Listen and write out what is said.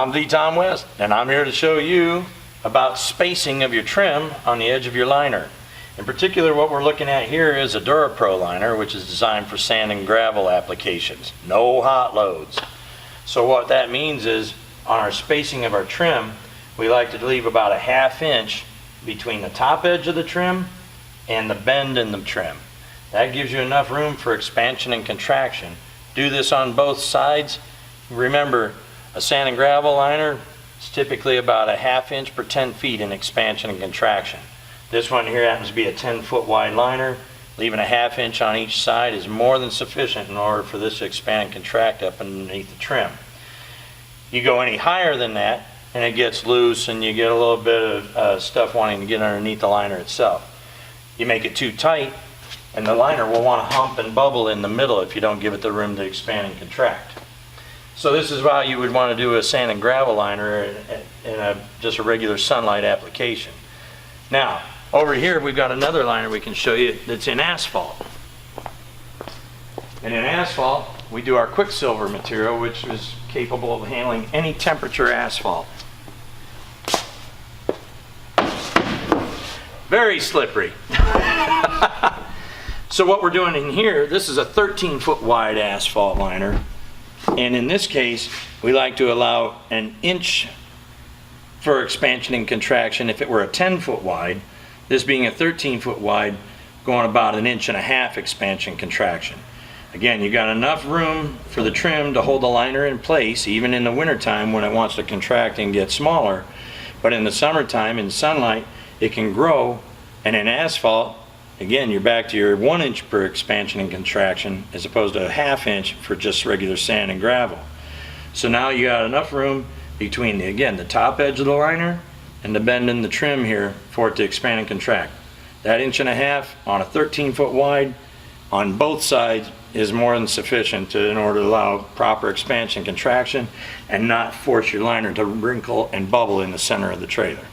I'm the Tom West, and I'm here to show you about spacing of your trim on the edge of your liner. In particular, what we're looking at here is a DuraPro liner, which is designed for sand and gravel applications. No hot loads. So what that means is, on our spacing of our trim, we like to leave about a 1/2 inch between the top edge of the trim and the bend in the trim. That gives you enough room for expansion and contraction. Do this on both sides. Remember, a sand and gravel liner is typically about a 1/2 inch per 10 feet in expansion and contraction. This one here happens to be a 10-foot wide liner. Leaving a 1/2 inch on each side is more than sufficient in order for this to expand and contract up underneath the trim. You go any higher than that and it gets loose and you get a little bit of stuff wanting to get underneath the liner itself. You make it too tight and the liner will want to hump and bubble in the middle if you don't give it the room to expand and contract. So this is why you would want to do a sand and gravel liner in just a regular sunlight application. Now, over here we've got another liner we can show you that's in asphalt. And in asphalt, we do our Quicksilver material, which is capable of handling any temperature asphalt. Very slippery. So what we're doing in here, this is a 13-foot wide asphalt liner. And in this case, we like to allow an inch for expansion and contraction if it were a 10-foot wide. This being a 13-foot wide, going about 1.5 inches expansion contraction. Again, you got enough room for the trim to hold the liner in place, even in the wintertime when it wants to contract and get smaller. But in the summertime, in sunlight, it can grow. And in asphalt, again, you're back to your 1 inch per expansion and contraction as opposed to a 1/2 inch for just regular sand and gravel. So now you got enough room between, again, the top edge of the liner and the bend in the trim here for it to expand and contract. That 1.5 inches on a 13-foot wide on both sides is more than sufficient in order to allow proper expansion and contraction and not force your liner to wrinkle and bubble in the center of the trailer.